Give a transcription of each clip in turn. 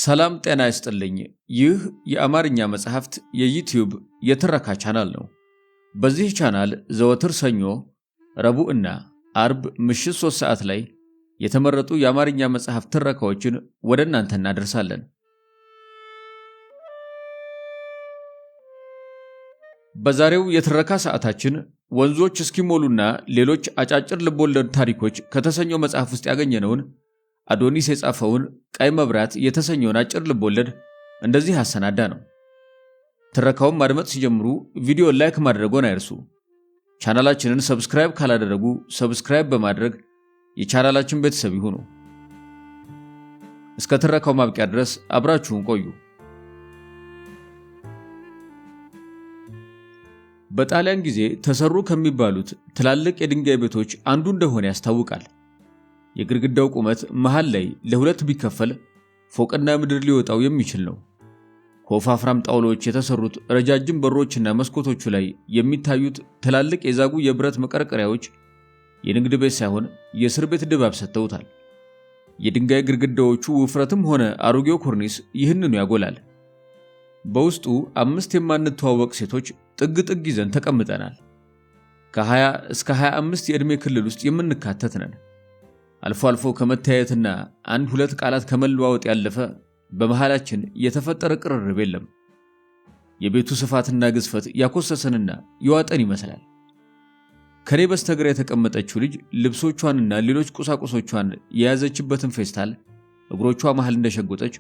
ሰላም ጤና ይስጥልኝ። ይህ የአማርኛ መጽሐፍት የዩቲዩብ የትረካ ቻናል ነው። በዚህ ቻናል ዘወትር ሰኞ፣ ረቡዕ እና አርብ ምሽት 3 ሰዓት ላይ የተመረጡ የአማርኛ መጽሐፍት ትረካዎችን ወደ እናንተ እናደርሳለን። በዛሬው የትረካ ሰዓታችን ወንዞች እስኪሞሉና ሌሎች አጫጭር ልቦለድ ታሪኮች ከተሰኘው መጽሐፍ ውስጥ ያገኘነውን አዶኒስ የጻፈውን ቀይ መብራት የተሰኘውን አጭር ልቦለድ እንደዚህ አሰናዳ ነው። ትረካውን ማድመጥ ሲጀምሩ ቪዲዮ ላይክ ማድረግዎን አይርሱ። ቻናላችንን ሰብስክራይብ ካላደረጉ ሰብስክራይብ በማድረግ የቻናላችን ቤተሰብ ይሁኑ። እስከ ትረካው ማብቂያ ድረስ አብራችሁን ቆዩ። በጣሊያን ጊዜ ተሰሩ ከሚባሉት ትላልቅ የድንጋይ ቤቶች አንዱ እንደሆነ ያስታውቃል። የግድግዳው ቁመት መሃል ላይ ለሁለት ቢከፈል ፎቅና ምድር ሊወጣው የሚችል ነው። ከወፋፍራም ጣውላዎች የተሰሩት ረጃጅም በሮችና መስኮቶቹ ላይ የሚታዩት ትላልቅ የዛጉ የብረት መቀርቀሪያዎች የንግድ ቤት ሳይሆን የእስር ቤት ድባብ ሰጥተውታል። የድንጋይ ግድግዳዎቹ ውፍረትም ሆነ አሮጌው ኮርኒስ ይህንኑ ያጎላል። በውስጡ 5 የማንተዋወቅ ሴቶች ጥግ ጥግ ይዘን ተቀምጠናል። ከ20 እስከ 25 የዕድሜ ክልል ውስጥ የምንካተት ነን። አልፎ አልፎ ከመታየትና 1-2 ቃላት ከመለዋወጥ ያለፈ በመሃላችን የተፈጠረ ቅርርብ የለም። የቤቱ ስፋትና ግዝፈት ያኮሰሰንና የዋጠን ይመስላል። ከኔ በስተግራ የተቀመጠችው ልጅ ልብሶቿንና ሌሎች ቁሳቁሶቿን የያዘችበትን ፌስታል እግሮቿ መሃል እንደሸጎጠች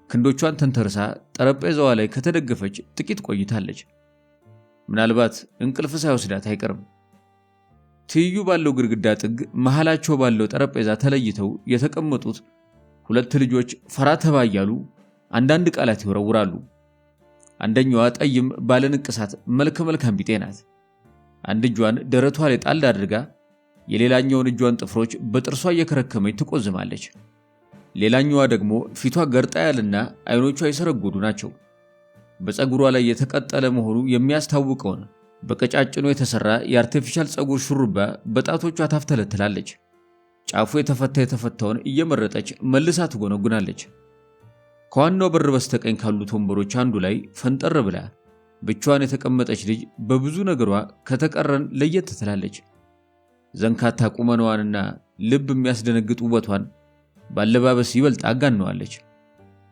ክንዶቿን ተንተርሳ ጠረጴዛዋ ላይ ከተደገፈች ጥቂት ቆይታለች። ምናልባት እንቅልፍ ሳይወስዳት አይቀርም። ትይዩ ባለው ግድግዳ ጥግ መሃላቸው ባለው ጠረጴዛ ተለይተው የተቀመጡት 2 ልጆች ፈራ ተባ እያሉ አንዳንድ ቃላት ይወረውራሉ። አንደኛዋ ጠይም ባለንቅሳት መልከ መልካም ቢጤ ናት። አንድ እጇን ደረቷ ላይ ጣል አድርጋ የሌላኛውን እጇን ጥፍሮች በጥርሷ እየከረከመች ትቆዝማለች። ሌላኛዋ ደግሞ ፊቷ ገርጣ ያለና አይኖቿ የሰረጎዱ ናቸው። በፀጉሯ ላይ የተቀጠለ መሆኑ የሚያስታውቀውን በቀጫጭኖ የተሰራ የአርቲፊሻል ፀጉር ሹሩባ በጣቶቿ ታፍተለትላለች። ጫፉ የተፈታውን እየመረጠች መልሳ ትጎነጉናለች። ከዋናው በር በስተቀኝ ካሉት ወንበሮች አንዱ ላይ ፈንጠር ብላ ብቻዋን የተቀመጠች ልጅ በብዙ ነገሯ ከተቀረን ለየት ትላለች። ዘንካታ ቁመናዋንና ልብ የሚያስደነግጥ ውበቷን ባለባበስ ይበልጥ አጋነዋለች።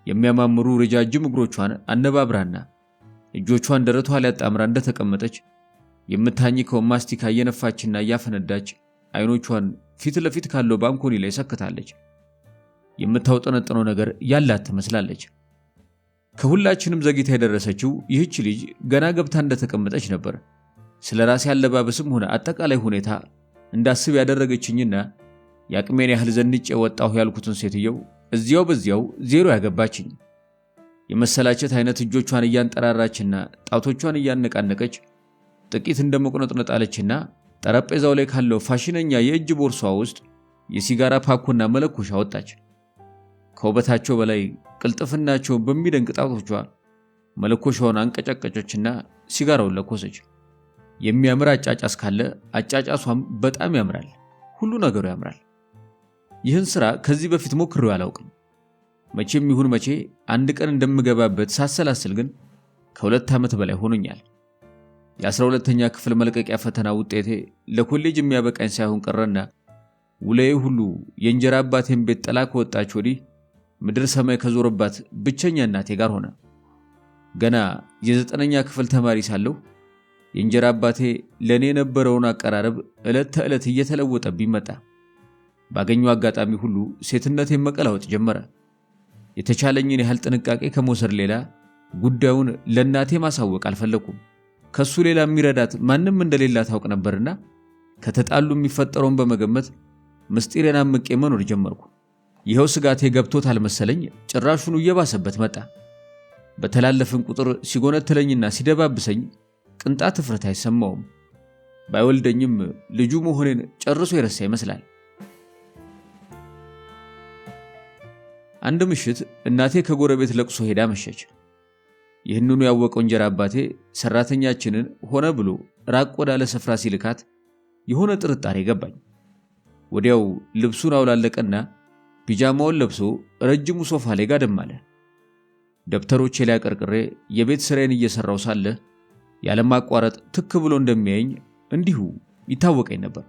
የሚያማምሩ ረጃጅም እግሮቿን አነባብራና እጆቿን ደረቷ ላይ አጣምራ እንደተቀመጠች የምታኝከው ማስቲካ እየነፋችና እያፈነዳች አይኖቿን ፊት ለፊት ካለው ባንኮኒ ላይ ሰክታለች። የምታውጠነጥነው ነገር ያላት ትመስላለች። ከሁላችንም ዘግይታ የደረሰችው ይህች ልጅ ገና ገብታ እንደተቀመጠች ነበር ስለ ራሴ አለባበስም ሆነ አጠቃላይ ሁኔታ እንዳስብ ያደረገችኝና የአቅሜን ያህል ዘንጬ ወጣሁ ያልኩትን ሴትየው እዚያው በዚያው ዜሮ ያገባችኝ። የመሰላቸት አይነት እጆቿን እያንጠራራችና ጣቶቿን እያነቃነቀች ጥቂት እንደመቆነጥነጣለችና ጠረጴዛው ላይ ካለው ፋሽነኛ የእጅ ቦርሷ ውስጥ የሲጋራ ፓኮና መለኮሻ ወጣች። ከውበታቸው በላይ ቅልጥፍናቸው በሚደንቅ ጣቶቿ መለኮሻውን አንቀጨቀጨችና ሲጋራውን ለኮሰች። የሚያምር አጫጫስ ካለ አጫጫሷም በጣም ያምራል። ሁሉ ነገሩ ያምራል። ይህን ስራ ከዚህ በፊት ሞክሬው አላውቅም። መቼም ይሁን መቼ አንድ ቀን እንደምገባበት ሳሰላስል ግን ከ2 ዓመት በላይ ሆኖኛል። የ12ኛ ክፍል መልቀቂያ ፈተና ውጤቴ ለኮሌጅ የሚያበቃኝ ሳይሆን ቀረና ውለዬ ሁሉ የእንጀራ አባቴን ቤት ጥላ ከወጣች ወዲህ ምድር ሰማይ ከዞረባት ብቸኛ እናቴ ጋር ሆነ። ገና የ9ኛ ክፍል ተማሪ ሳለሁ የእንጀራ አባቴ ለኔ የነበረውን አቀራረብ ዕለት ተዕለት እየተለወጠብኝ መጣ። ባገኘው አጋጣሚ ሁሉ ሴትነቴን መቀላወጥ ጀመረ። የተቻለኝን ያህል ጥንቃቄ ከመውሰድ ሌላ ጉዳዩን ለእናቴ ማሳወቅ አልፈለኩም። ከሱ ሌላ የሚረዳት ማንም እንደሌላ ታውቅ ነበርና ከተጣሉ የሚፈጠረውን በመገመት ምስጢሬን አምቄ መኖር ጀመርኩ። ይኸው ስጋቴ ገብቶታል መሰለኝ ጭራሹኑ እየባሰበት መጣ። በተላለፍን ቁጥር ሲጎነትለኝና ሲደባብሰኝ ቅንጣት እፍረት አይሰማውም። ባይወልደኝም ልጁ መሆኔን ጨርሶ የረሳ ይመስላል። አንድ ምሽት እናቴ ከጎረቤት ለቅሶ ሄዳ መሸች። ይህንኑ ያወቀው እንጀራ አባቴ ሰራተኛችንን ሆነ ብሎ ራቅ ወዳለ ስፍራ ሲልካት የሆነ ጥርጣሬ ገባኝ። ወዲያው ልብሱን አውላለቀና ፒጃማውን ለብሶ ረጅሙ ሶፋ ላይ ጋደም አለ። ደብተሮቼ ላይ አቀርቅሬ የቤት ስራዬን እየሰራው ሳለ ያለማቋረጥ ትክ ብሎ እንደሚያየኝ እንዲሁ ይታወቀኝ ነበር።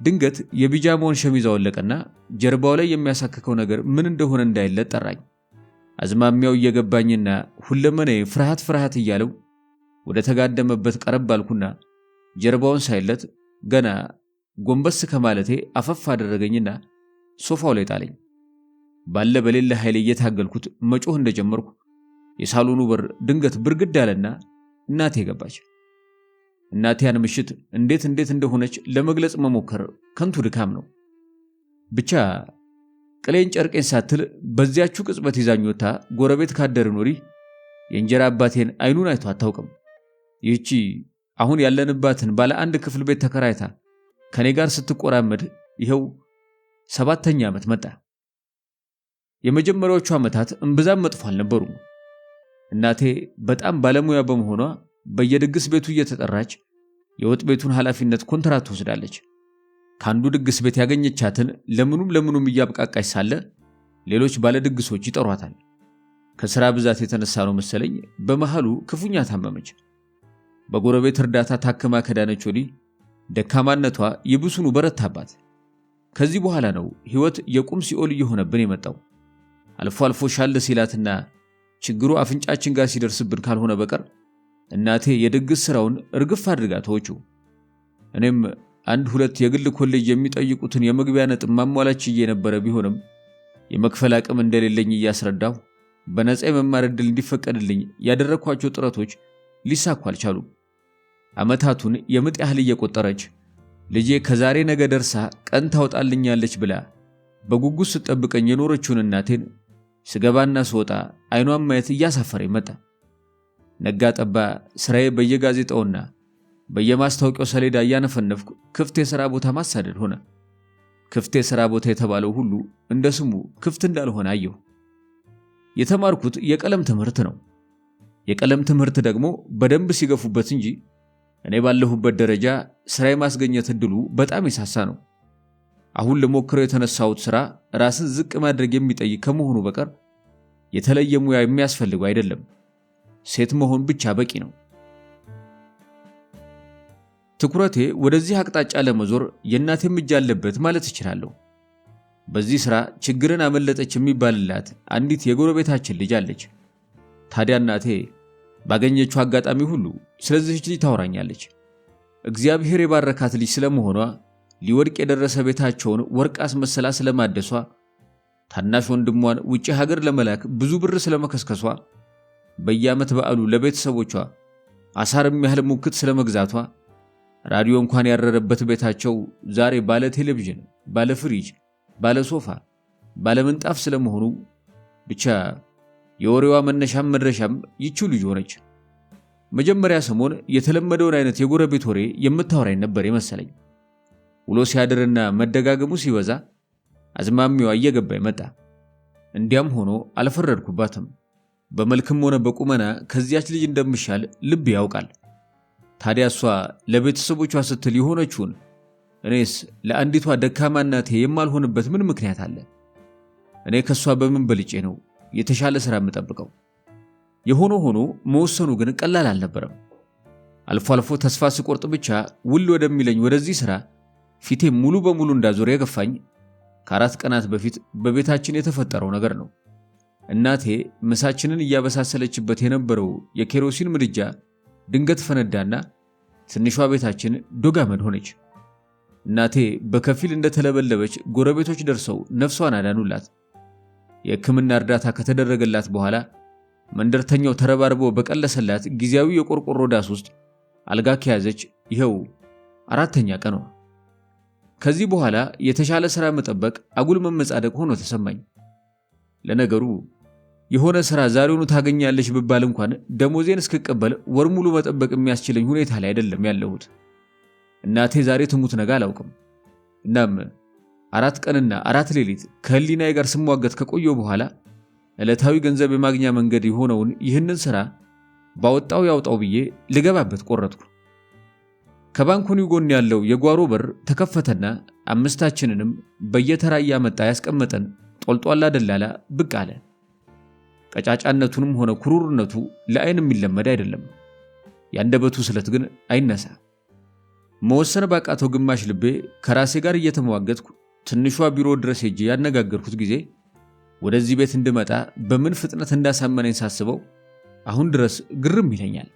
ድንገት የቢጃማውን ሸሚዝ አወለቀና ጀርባው ላይ የሚያሳክከው ነገር ምን እንደሆነ እንዳይለት ጠራኝ። አዝማሚያው እየገባኝና ሁለመናዬ ፍርሃት እያለው ወደ ተጋደመበት ቀረብ አልኩና ጀርባውን ሳይለት ገና ጎንበስ ከማለቴ አፈፍ አደረገኝና ሶፋው ላይ ጣለኝ። ባለ በሌለ ኃይል እየታገልኩት መጮህ እንደጀመርኩ የሳሎኑ በር ድንገት ብርግድ አለና እናቴ ገባች። እናቴ ያን ምሽት እንዴት እንደሆነች ለመግለጽ መሞከር ከንቱ ድካም ነው። ብቻ ቅሌን ጨርቄን ሳትል በዚያችው ቅጽበት ይዛኝ ወጥታ ጎረቤት ካደርን ወዲህ የእንጀራ አባቴን አይኑን አይቶ አታውቅም። ይህቺ አሁን ያለንባትን ባለ አንድ ክፍል ቤት ተከራይታ ከኔ ጋር ስትቆራመድ ይኸው 7ኛ ዓመት መጣ። የመጀመሪያዎቹ ዓመታት እምብዛም መጥፎ አልነበሩም። እናቴ በጣም ባለሙያ በመሆኗ በየድግስ ቤቱ እየተጠራች የወጥ ቤቱን ኃላፊነት ኮንትራት ትወስዳለች። ካንዱ ድግስ ቤት ያገኘቻትን ለምኑም እያብቃቃች ሳለ ሌሎች ባለ ድግሶች ይጠሯታል። ከሥራ ብዛት የተነሳ ነው መሰለኝ በመሃሉ ክፉኛ ታመመች። በጎረቤት እርዳታ ታክማ ከዳነች ወዲህ ደካማነቷ ይብሱኑ በረታባት። ከዚህ በኋላ ነው ሕይወት የቁም ሲኦል እየሆነብን የመጣው። አልፎ አልፎ ሻል ሲላትና ችግሩ አፍንጫችን ጋር ሲደርስብን ካልሆነ በቀር እናቴ የድግስ ስራውን እርግፍ አድርጋ ተወችው። እኔም 1-2 የግል ኮሌጅ የሚጠይቁትን የመግቢያ ነጥብ ማሟላች የነበረ ቢሆንም የመክፈል አቅም እንደሌለኝ እያስረዳሁ በነፃ የመማር ዕድል እንዲፈቀድልኝ ያደረኳቸው ጥረቶች ሊሳኩ አልቻሉም። ዓመታቱን የምጥ ያህል እየቆጠረች ልጄ ከዛሬ ነገ ደርሳ ቀን ታወጣልኛለች ብላ በጉጉት ስትጠብቀኝ የኖረችውን እናቴን ስገባና ስወጣ አይኗን ማየት እያሳፈረኝ መጣ። ነጋ ጠባ ስራዬ በየጋዜጣውና በየማስታወቂያው ሰሌዳ እያነፈነፍኩ ክፍት የሥራ ቦታ ማሳደድ ሆነ። ክፍት የሥራ ቦታ የተባለው ሁሉ እንደ ስሙ ክፍት እንዳልሆነ አየሁ። የተማርኩት የቀለም ትምህርት ነው። የቀለም ትምህርት ደግሞ በደንብ ሲገፉበት እንጂ እኔ ባለሁበት ደረጃ ስራ የማስገኘት ዕድሉ በጣም የሳሳ ነው። አሁን ለሞክረው የተነሳሁት ስራ ራስን ዝቅ ማድረግ የሚጠይቅ ከመሆኑ በቀር የተለየ ሙያ የሚያስፈልገው አይደለም። ሴት መሆን ብቻ በቂ ነው። ትኩረቴ ወደዚህ አቅጣጫ ለመዞር የእናቴም እጅ አለበት ማለት እችላለሁ። በዚህ ስራ ችግርን አመለጠች የሚባልላት አንዲት የጎረቤታችን ልጅ አለች። ታዲያ እናቴ ባገኘችው አጋጣሚ ሁሉ ስለዚህች ልጅ ታወራኛለች። እግዚአብሔር የባረካት ልጅ ስለመሆኗ፣ ሊወድቅ የደረሰ ቤታቸውን ወርቅ አስመሰላ ስለማደሷ፣ ታናሽ ወንድሟን ውጪ ሀገር ለመላክ ብዙ ብር ስለመከስከሷ፣ በየዓመት በዓሉ ለቤተሰቦቿ አሳርም ያህል ሙክት ስለመግዛቷ፣ ራዲዮ እንኳን ያረረበት ቤታቸው ዛሬ ባለ ቴሌቪዥን፣ ባለ ፍሪጅ፣ ባለ ሶፋ፣ ባለ ምንጣፍ ስለመሆኑ ብቻ የወሬዋ መነሻም መድረሻም ይቺው ልጅ ሆነች። መጀመሪያ ሰሞን የተለመደውን አይነት የጎረቤት ወሬ የምታወራኝ ነበር የመሰለኝ። ውሎ ሲያድርና መደጋገሙ ሲበዛ አዝማሚዋ እየገባኝ መጣ። እንዲያም ሆኖ አልፈረድኩባትም። በመልክም ሆነ በቁመና ከዚያች ልጅ እንደምሻል ልብ ያውቃል። ታዲያ እሷ ለቤተሰቦቿ ስትል የሆነችውን እኔስ ለአንዲቷ ደካማ እናቴ የማልሆንበት ምን ምክንያት አለ? እኔ ከሷ በምን በልጬ ነው የተሻለ ስራ የምጠብቀው? የሆነ ሆኖ መወሰኑ ግን ቀላል አልነበረም። አልፎ አልፎ ተስፋ ስቆርጥ ብቻ ውል ወደሚለኝ ወደዚህ ስራ ፊቴ ሙሉ በሙሉ እንዳዞር የገፋኝ ከ4 ቀናት በፊት በቤታችን የተፈጠረው ነገር ነው። እናቴ ምሳችንን እያበሳሰለችበት የነበረው የኬሮሲን ምድጃ ድንገት ፈነዳና ትንሿ ቤታችን ዶጋመድ ሆነች። እናቴ በከፊል እንደተለበለበች ጎረቤቶች ደርሰው ነፍሷን አዳኑላት። የሕክምና እርዳታ ከተደረገላት በኋላ መንደርተኛው ተረባርቦ በቀለሰላት ጊዜያዊ የቆርቆሮ ዳስ ውስጥ አልጋ ከያዘች ይኸው 4ኛ ቀኗ። ከዚህ በኋላ የተሻለ ሥራ መጠበቅ አጉል መመጻደቅ ሆኖ ተሰማኝ። ለነገሩ የሆነ ሥራ ዛሬውኑ ታገኛለሽ ብባል እንኳን ደሞዜን እስክቀበል ወር ሙሉ መጠበቅ የሚያስችለኝ ሁኔታ ላይ አይደለም ያለሁት። እናቴ ዛሬ ትሙት ነገ አላውቅም። እናም 4 ቀንና 4 ሌሊት ከህሊናዬ ጋር ስሟገት ከቆየው በኋላ ዕለታዊ ገንዘብ የማግኛ መንገድ የሆነውን ይህንን ሥራ ባወጣው ያውጣው ብዬ ልገባበት ቆረጥኩ። ከባንኮኒው ጎን ያለው የጓሮ በር ተከፈተና አምስታችንንም በየተራ እያመጣ ያስቀመጠን ጦልጧላ ደላላ ብቅ አለ። ቀጫጫነቱንም ሆነ ኩሩርነቱ ለዓይን የሚለመድ አይደለም። ያንደበቱ ስለት ግን አይነሳ። መወሰን ባቃተው ግማሽ ልቤ ከራሴ ጋር እየተመዋገትኩ ትንሿ ቢሮ ድረስ ሄጄ ያነጋገርኩት ጊዜ ወደዚህ ቤት እንድመጣ በምን ፍጥነት እንዳሳመነኝ ሳስበው አሁን ድረስ ግርም ይለኛል።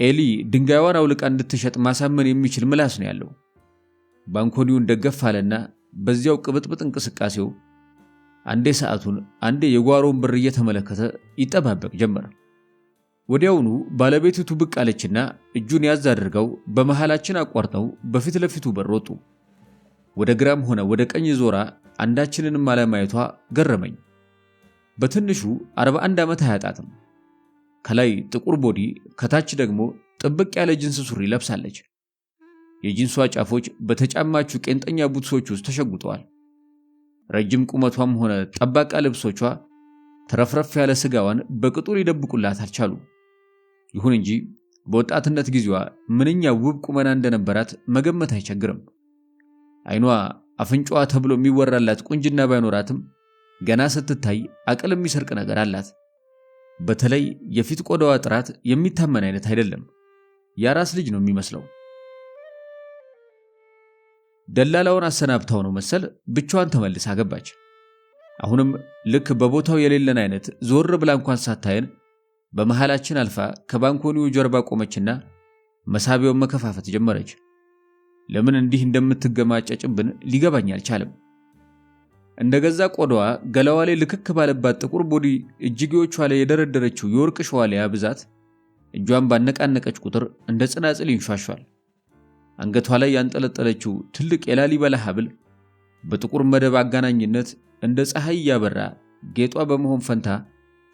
ኤሊ ድንጋይዋን አውልቃ እንድትሸጥ ማሳመን የሚችል ምላስ ነው ያለው። ባንኮኒውን ደገፍ አለና በዚያው ቅብጥብጥ እንቅስቃሴው አንዴ ሰዓቱን አንዴ የጓሮውን በር እየተመለከተ ይጠባበቅ ጀመረ። ወዲያውኑ ባለቤቲቱ ብቅ አለችና እጁን ያዝ አድርገው በመሃላችን አቋርጠው በፊት ለፊቱ በር ወጡ። ወደ ግራም ሆነ ወደ ቀኝ ዞራ አንዳችንንም አለማየቷ ገረመኝ። በትንሹ 41 ዓመት አያጣትም። ከላይ ጥቁር ቦዲ ከታች ደግሞ ጥብቅ ያለ ጂንስ ሱሪ ለብሳለች። የጂንሷ ጫፎች በተጫማቹ ቄንጠኛ ቡትሶች ውስጥ ተሸጉጠዋል። ረጅም ቁመቷም ሆነ ጠባቃ ልብሶቿ ተረፍረፍ ያለ ስጋዋን በቅጡ ሊደብቁላት አልቻሉም። ይሁን እንጂ በወጣትነት ጊዜዋ ምንኛ ውብ ቁመና እንደነበራት መገመት አይቸግርም። አይኗ አፍንጫዋ ተብሎ የሚወራላት ቁንጅና ባይኖራትም ገና ስትታይ አቅል የሚሰርቅ ነገር አላት። በተለይ የፊት ቆዳዋ ጥራት የሚታመን አይነት አይደለም። ያራስ ልጅ ነው የሚመስለው። ደላላውን አሰናብታው ነው መሰል ብቻዋን ተመልሳ ገባች። አሁንም ልክ በቦታው የሌለን አይነት ዞር ብላ እንኳን ሳታየን በመሃላችን አልፋ ከባንኮኒው ጀርባ ቆመችና መሳቢያውን መከፋፈት ጀመረች። ለምን እንዲህ እንደምትገማጨጭብን ሊገባኝ አልቻለም። እንደገዛ ቆዳዋ ገላዋ ላይ ልክክ ባለባት ጥቁር ቦዲ እጅጌዎቿ ላይ የደረደረችው የወርቅ ሸዋሊያ ብዛት እጇን ባነቃነቀች ቁጥር እንደ ጽናጽል ይንሿሿል። አንገቷ ላይ ያንጠለጠለችው ትልቅ የላሊበላ ሐብል በጥቁር መደብ አጋናኝነት እንደ ፀሐይ ያበራ ጌጧ በመሆን ፈንታ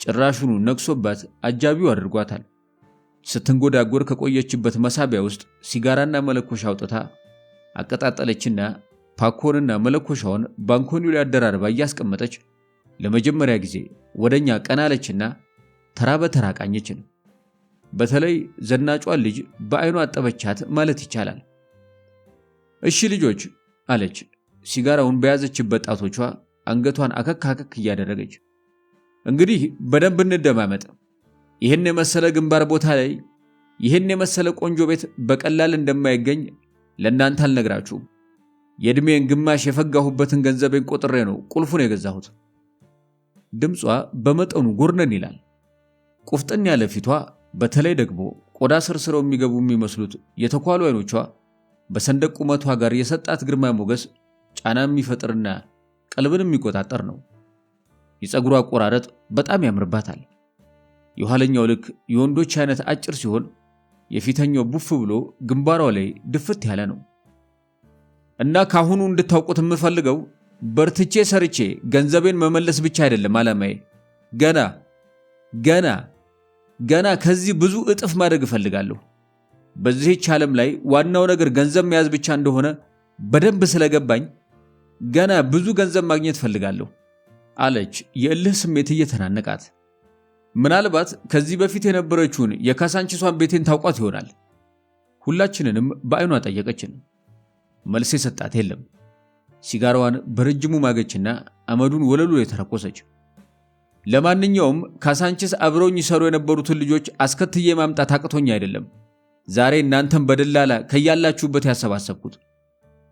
ጭራሹኑ ነክሶባት አጃቢው አድርጓታል። ስትንጎዳጎር ከቆየችበት መሳቢያ ውስጥ ሲጋራና መለኮሻ አውጥታ አቀጣጠለችና ፓኮንና መለኮሻውን ባንኮኒው ላይ አደራርባ እያስቀመጠች ለመጀመሪያ ጊዜ ወደኛ ቀናለችና ተራ በተራ ቃኘችን። በተለይ ዘናጯን ልጅ በአይኗ አጠበቻት ማለት ይቻላል። እሺ ልጆች አለች ሲጋራውን በያዘችበት ጣቶቿ አንገቷን አከክ እያደረገች፣ እንግዲህ በደንብ እንደማመጥ። ይህን የመሰለ ግንባር ቦታ ላይ ይህን የመሰለ ቆንጆ ቤት በቀላል እንደማይገኝ ለእናንተ አልነግራችሁም። የእድሜን ግማሽ የፈጋሁበትን ገንዘቤን ቆጥሬ ነው ቁልፉን የገዛሁት። ድምጿ በመጠኑ ጎርነን ይላል። ቁፍጥን ያለ ፊቷ፣ በተለይ ደግሞ ቆዳ ስርስረው የሚገቡ የሚመስሉት የተኳሉ አይኖቿ በሰንደቅ ቁመቷ ጋር የሰጣት ግርማ ሞገስ ጫና የሚፈጥርና ቀልብን የሚቆጣጠር ነው። የፀጉሯ አቆራረጥ በጣም ያምርባታል። የኋለኛው ልክ የወንዶች አይነት አጭር ሲሆን የፊተኛው ቡፍ ብሎ ግንባሯ ላይ ድፍት ያለ ነው። እና ካሁኑ እንድታውቁት የምፈልገው በርትቼ ሰርቼ ገንዘቤን መመለስ ብቻ አይደለም ዓላማዬ። ገና ከዚህ ብዙ እጥፍ ማድረግ እፈልጋለሁ። በዚህች ዓለም ላይ ዋናው ነገር ገንዘብ መያዝ ብቻ እንደሆነ በደንብ ስለገባኝ ገና ብዙ ገንዘብ ማግኘት እፈልጋለሁ አለች የእልህ ስሜት እየተናነቃት። ምናልባት ከዚህ በፊት የነበረችውን የካሳንቺሷን ቤቴን ታውቋት ይሆናል። ሁላችንንም በአይኗ ጠየቀችን። መልስ የሰጣት የለም። ሲጋራዋን በረጅሙ ማገችና አመዱን ወለሉ ላይ ተረኮሰች። ለማንኛውም ካሳንቺስ አብረውኝ ይሰሩ የነበሩትን ልጆች አስከትዬ ማምጣት አቅቶኝ አይደለም ዛሬ እናንተም በደላላ ከያላችሁበት ያሰባሰብኩት።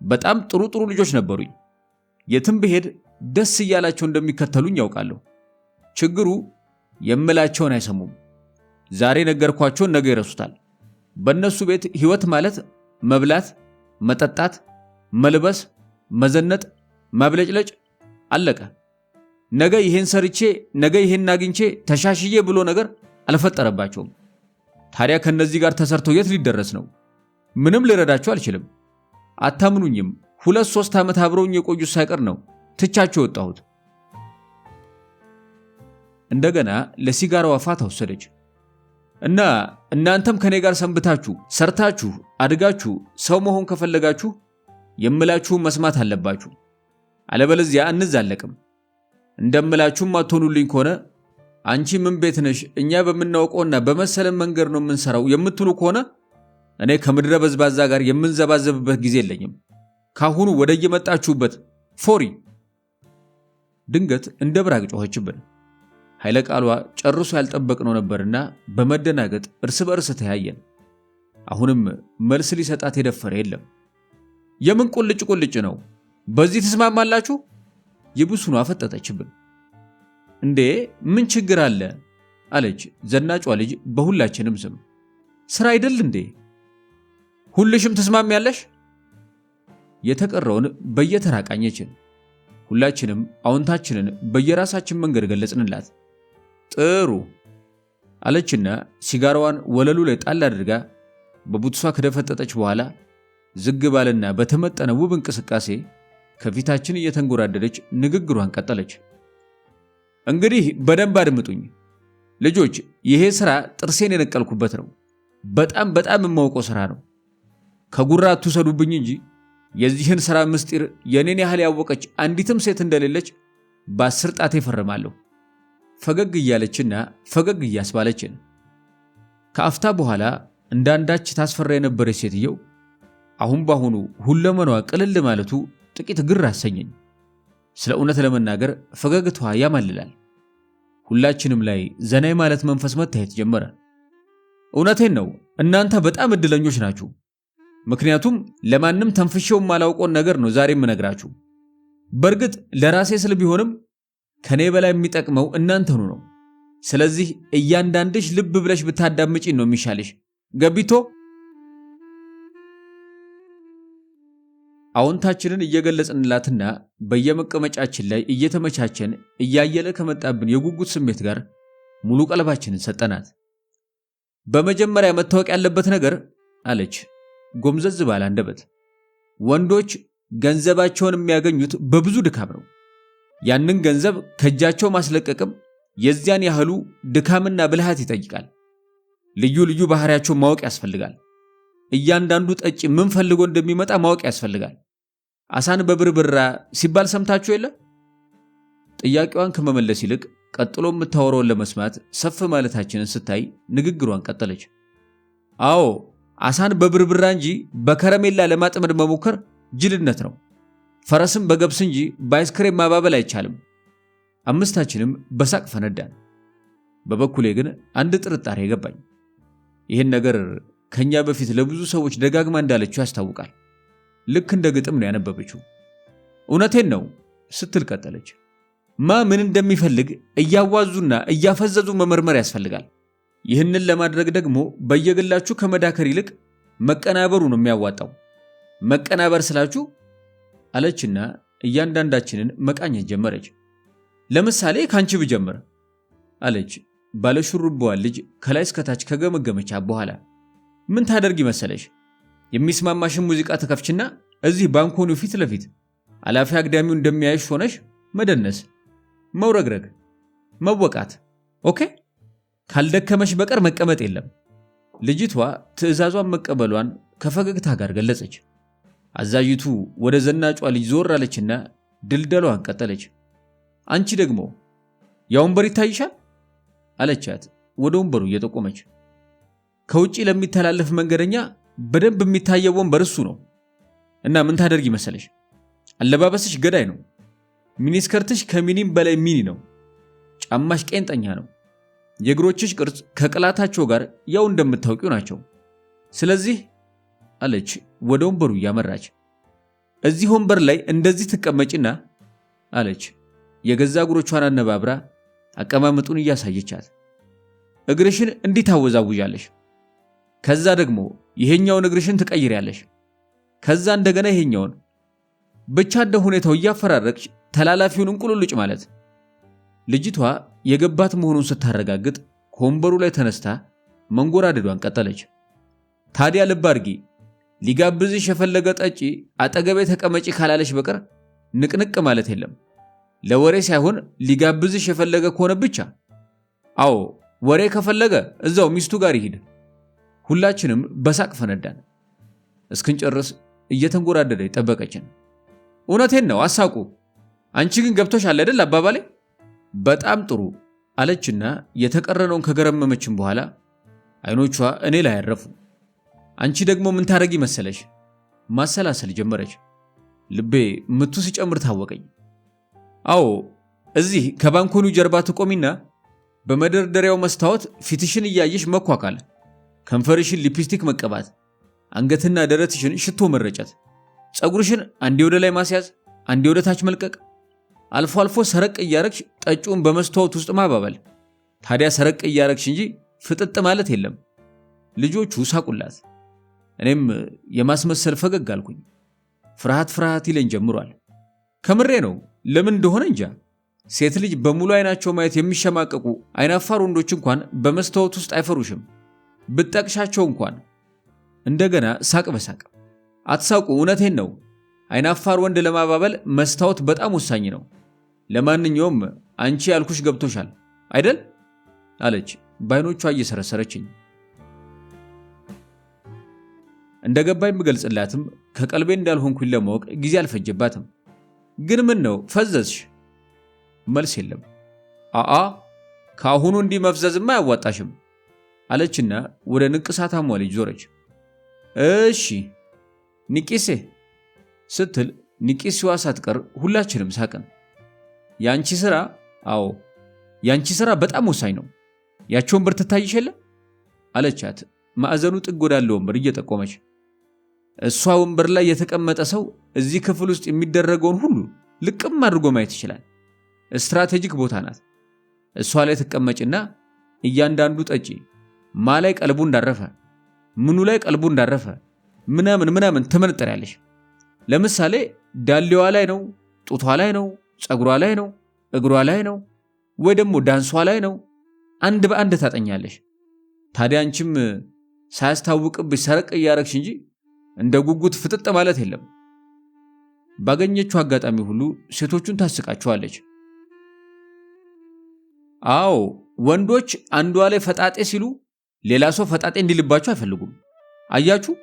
በጣም ጥሩ ልጆች ነበሩኝ። የትም ብሄድ ደስ እያላቸው እንደሚከተሉኝ ያውቃለሁ። ችግሩ የምላቸውን አይሰሙም። ዛሬ ነገርኳቸውን ነገ ይረሱታል። በእነሱ ቤት ህይወት ማለት መብላት፣ መጠጣት፣ መልበስ፣ መዘነጥ፣ ማብለጭለጭ አለቀ። ነገ ይሄን ሰርቼ ነገ ይሄን አግኝቼ ተሻሽዬ ብሎ ነገር አልፈጠረባቸውም። ታዲያ ከነዚህ ጋር ተሰርተው የት ሊደረስ ነው? ምንም ልረዳቸው አልችልም። አታምኑኝም። 2-3 ዓመት አብረውኝ የቆዩት ሳይቀር ነው ትቻቸው ወጣሁት። እንደገና ለሲጋራዋ ፋታ ወሰደች እና እናንተም ከኔ ጋር ሰንብታችሁ ሰርታችሁ አድጋችሁ ሰው መሆን ከፈለጋችሁ የምላችሁን መስማት አለባችሁ። አለበለዚያ እንዛለቅም። እንደምላችሁም አትሆኑልኝ ከሆነ አንቺ ምን ቤት ነሽ እኛ በመናውቀውና በመሰለን መንገድ ነው የምንሰራው የምትሉ ከሆነ እኔ ከምድረ በዝባዛ ጋር የምንዘባዘብበት ጊዜ የለኝም። ካሁኑ ወደየመጣችሁበት ፎሪ። ድንገት እንደ ብራቅ ጮኸችብን። ኃይለ ቃሏ ጨርሶ ያልጠበቅነው ነበርና በመደናገጥ እርስ በርስ ተያየን። አሁንም መልስ ሊሰጣት የደፈረ የለም። የምን ቁልጭ ቁልጭ ነው? በዚህ ተስማማላችሁ? ይብሱኑ አፈጠጠችብን። እንዴ ምን ችግር አለ? አለች ዘናጯ ልጅ በሁላችንም ስም። ስራ አይደል እንዴ? ሁልሽም ተስማሚያለሽ? የተቀረውን በየተራቃኘችን ሁላችንም አዎንታችንን በየራሳችን መንገድ ገለጽንላት። ጥሩ አለችና ሲጋራዋን ወለሉ ላይ ጣል አድርጋ በቡትሷ ከደፈጠጠች በኋላ ዝግ ባለና በተመጠነ ውብ እንቅስቃሴ ከፊታችን እየተንጎራደደች ንግግሯን ቀጠለች። እንግዲህ በደንብ አድምጡኝ ልጆች፣ ይሄ ስራ ጥርሴን የነቀልኩበት ነው። በጣም የማውቀው ስራ ነው። ከጉራ አትውሰዱብኝ እንጂ የዚህን ስራ ምስጢር የኔን ያህል ያወቀች አንዲትም ሴት እንደሌለች በ10 ጣቴ ፈርማለሁ። ፈገግ እያለችና ፈገግ እያስባለችን ከአፍታ በኋላ እንዳንዳች ታስፈራ የነበረች ሴትየው አሁን ባሁኑ ሁለመኗ ቅልል ማለቱ ጥቂት ግር አሰኘኝ። ስለ እውነት ለመናገር ፈገግታዋ ያማልላል። ሁላችንም ላይ ዘናይ ማለት መንፈስ መታየት ጀመረ። እውነቴን ነው፣ እናንተ በጣም እድለኞች ናችሁ። ምክንያቱም ለማንም ተንፍሼው የማላውቀውን ነገር ነው ዛሬ የምነግራችሁ። በእርግጥ ለራሴ ስል ቢሆንም ከኔ በላይ የሚጠቅመው እናንተኑ ነው። ስለዚህ እያንዳንድሽ ልብ ብለሽ ብታዳምጪኝ ነው የሚሻልሽ። ገቢቶ አዎንታችንን እየገለጽንላትና በየመቀመጫችን ላይ እየተመቻቸን እያየለ ከመጣብን የጉጉት ስሜት ጋር ሙሉ ቀልባችንን ሰጠናት። በመጀመሪያ መታወቅ ያለበት ነገር አለች ጎምዘዝ ባለ አንደበት፣ ወንዶች ገንዘባቸውን የሚያገኙት በብዙ ድካም ነው። ያንን ገንዘብ ከእጃቸው ማስለቀቅም የዚያን ያህሉ ድካምና ብልሃት ይጠይቃል። ልዩ ልዩ ባህሪያቸውን ማወቅ ያስፈልጋል። እያንዳንዱ ጠጪ ምን ፈልጎ እንደሚመጣ ማወቅ ያስፈልጋል። አሳን በብርብራ ሲባል ሰምታችሁ የለ? ጥያቄዋን ከመመለስ ይልቅ ቀጥሎ የምታወራውን ለመስማት ሰፍ ማለታችንን ስታይ ንግግሯን ቀጠለች። አዎ አሳን በብርብራ እንጂ በከረሜላ ለማጥመድ መሞከር ጅልነት ነው። ፈረስም በገብስ እንጂ በአይስክሬም ማባበል አይቻልም። አምስታችንም በሳቅ ፈነዳን። በበኩሌ ግን አንድ ጥርጣሬ ገባኝ። ይህን ነገር ከኛ በፊት ለብዙ ሰዎች ደጋግማ እንዳለችው ያስታውቃል። ልክ እንደ ግጥም ነው ያነበበችው። እውነቴን ነው ስትል ቀጠለች። ምን እንደሚፈልግ እያዋዙና እያፈዘዙ መመርመር ያስፈልጋል። ይህንን ለማድረግ ደግሞ በየግላችሁ ከመዳከር ይልቅ መቀናበሩ ነው የሚያዋጣው። መቀናበር ስላችሁ አለችና እያንዳንዳችንን መቃኘት ጀመረች። ለምሳሌ ካንቺ ብጀምር አለች ባለሹሩባዋን ልጅ ከላይ እስከታች ከገመገመች በኋላ። ምን ታደርጊ መሰለሽ? የሚስማማሽን ሙዚቃ ተከፍችና እዚህ ባንኮኒው ፊት ለፊት አላፊ አግዳሚው እንደሚያይሽ ሆነሽ መደነስ፣ መውረግረግ፣ መወቃት። ኦኬ? ካልደከመሽ በቀር መቀመጥ የለም። ልጅቷ ትዕዛዟን መቀበሏን ከፈገግታ ጋር ገለጸች። አዛዥቱ ወደ ዘናጯ ልጅ ዞር አለችና ድልደሏን ቀጠለች። አንቺ ደግሞ ያ ወንበር ይታይሻል አለቻት ወደ ወንበሩ እየጠቆመች። ከውጪ ለሚተላለፍ መንገደኛ በደንብ የሚታየው ወንበር እሱ ነው። እና ምን ታደርጊ መሰለሽ? አለባበስሽ ገዳይ ነው። ሚኒስከርትሽ ከሚኒም በላይ ሚኒ ነው። ጫማሽ ቄንጠኛ ነው። የእግሮችሽ ቅርጽ ከቅላታቸው ጋር ያው እንደምታውቂው ናቸው። ስለዚህ አለች ወደ ወንበሩ እያመራች፣ እዚህ ወንበር ላይ እንደዚህ ትቀመጪና አለች የገዛ እግሮቿን አነባብራ አቀማመጡን እያሳየቻት፣ እግርሽን እንዲህ ታወዛውዣለሽ። ከዛ ደግሞ ይሄኛውን እግርሽን ትቀይሪያለሽ። ከዛ እንደገና ይሄኛውን፣ ብቻ እንደ ሁኔታው እያፈራረቅሽ ተላላፊውን እንቁልልጭ ማለት። ልጅቷ የገባት መሆኑን ስታረጋግጥ ከወንበሩ ላይ ተነስታ መንጎራደዷን ቀጠለች። ታዲያ ልብ አድርጊ፣ ሊጋብዝሽ የፈለገ ጠጪ አጠገቤ ተቀመጪ ካላለሽ በቀር ንቅንቅ ማለት የለም። ለወሬ ሳይሆን ሊጋብዝሽ የፈለገ ከሆነ ብቻ። አዎ ወሬ ከፈለገ እዛው ሚስቱ ጋር ይሄድ። ሁላችንም በሳቅ ፈነዳን። እስክንጨርስ እየተንጎራደደ ጠበቀችን። እውነቴን ነው አሳቁ። አንቺ ግን ገብቶሻል አይደል አባባሌ? በጣም ጥሩ አለችና የተቀረነውን ከገረመመችን በኋላ አይኖቿ እኔ ላይ ያረፉ። አንቺ ደግሞ ምን ታረጊ መሰለሽ? ማሰላሰል ጀመረች። ልቤ ምቱ ሲጨምር ታወቀኝ። አዎ እዚህ ከባንኮኒው ጀርባ ትቆሚና በመደርደሪያው መስታወት ፊትሽን እያየሽ መኳኳል፣ ከንፈርሽን ሊፕስቲክ መቀባት፣ አንገትና ደረትሽን ሽቶ መረጨት፣ ጸጉርሽን አንዴ ወደ ላይ ማስያዝ፣ አንዴ ወደ ታች መልቀቅ፣ አልፎ አልፎ ሰረቅ እያረግሽ ጠጪውን በመስታወት ውስጥ ማባበል። ታዲያ ሰረቅ እያረግሽ እንጂ ፍጥጥ ማለት የለም። ልጆቹ ሳቁላት። እኔም የማስመሰል ፈገግ አልኩኝ። ፍርሃት ይለኝ ጀምሯል። ከምሬ ነው። ለምን እንደሆነ እንጃ። ሴት ልጅ በሙሉ አይናቸው ማየት የሚሸማቀቁ አይናፋር ወንዶች እንኳን በመስታወት ውስጥ አይፈሩሽም፣ ብትጠቅሻቸው እንኳን። እንደገና ሳቅ በሳቅ። አትሳቁ፣ እውነቴን ነው። አይናፋር ወንድ ለማባበል መስታወት በጣም ወሳኝ ነው። ለማንኛውም አንቺ ያልኩሽ ገብቶሻል አይደል? አለች በአይኖቿ እየሰረሰረችኝ። እንደገባኝ ብገልጽላትም ከቀልቤ እንዳልሆንኩኝ ለማወቅ ጊዜ አልፈጀባትም። ግን ምን ነው ፈዘዝሽ? መልስ የለም። አአ ከአሁኑ እንዲህ መፍዘዝማ አያዋጣሽም አለችና ወደ ንቅሳታሟ ልጅ ዞረች። እሺ ንቂሴ ስትል ንቂሲዋ ሳትቀር ሁላችንም ሳቅን። ያንቺ ስራ? አዎ ያንቺ ስራ በጣም ወሳኝ ነው። ያቺ ወንበር ትታይሽ የለ አለቻት ማዕዘኑ ጥግ ወዳለ ወንበር እየጠቆመች። እሷ ወንበር ላይ የተቀመጠ ሰው እዚህ ክፍል ውስጥ የሚደረገውን ሁሉ ልቅም አድርጎ ማየት ይችላል። ስትራቴጂክ ቦታ ናት። እሷ ላይ ተቀመጭና እያንዳንዱ ጠጪ ማ ላይ ቀልቡ እንዳረፈ፣ ምኑ ላይ ቀልቡ እንዳረፈ ምናምን ትመነጥሪያለሽ። ለምሳሌ ዳሌዋ ላይ ነው፣ ጡቷ ላይ ነው፣ ጸጉሯ ላይ ነው፣ እግሯ ላይ ነው፣ ወይ ደግሞ ዳንሷ ላይ ነው። አንድ በአንድ ታጠኛለሽ። ታዲያ አንቺም ሳያስታውቅብሽ ሰረቅ እያረግሽ እንጂ እንደ ጉጉት ፍጥጥ ማለት የለም። ባገኘችው አጋጣሚ ሁሉ ሴቶቹን ታስቃቸዋለች። አዎ ወንዶች አንዷ ላይ ፈጣጤ ሲሉ ሌላ ሰው ፈጣጤ እንዲልባቸው አይፈልጉም። አያችሁ፣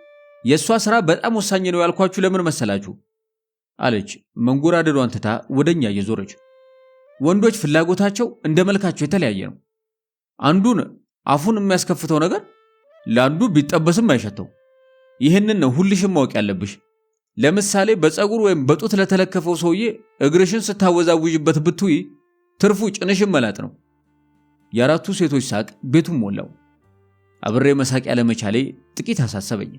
የእሷ ስራ በጣም ወሳኝ ነው ያልኳችሁ ለምን መሰላችሁ? አለች መንጎራደዷን ትታ ወደኛ እየዞረች። ወንዶች ፍላጎታቸው እንደ መልካቸው የተለያየ ነው። አንዱን አፉን የሚያስከፍተው ነገር ለአንዱ ቢጠበስም አይሸተው። ይህንን ነው ሁልሽም ማወቅ ያለብሽ። ለምሳሌ በፀጉር ወይም በጡት ለተለከፈው ሰውዬ እግርሽን ስታወዛውዥበት ብትይ ትርፉ ጭንሽን መላጥ ነው። የአራቱ ሴቶች ሳቅ ቤቱን ሞላው። አብሬ መሳቅ ያለመቻሌ ጥቂት አሳሰበኝ።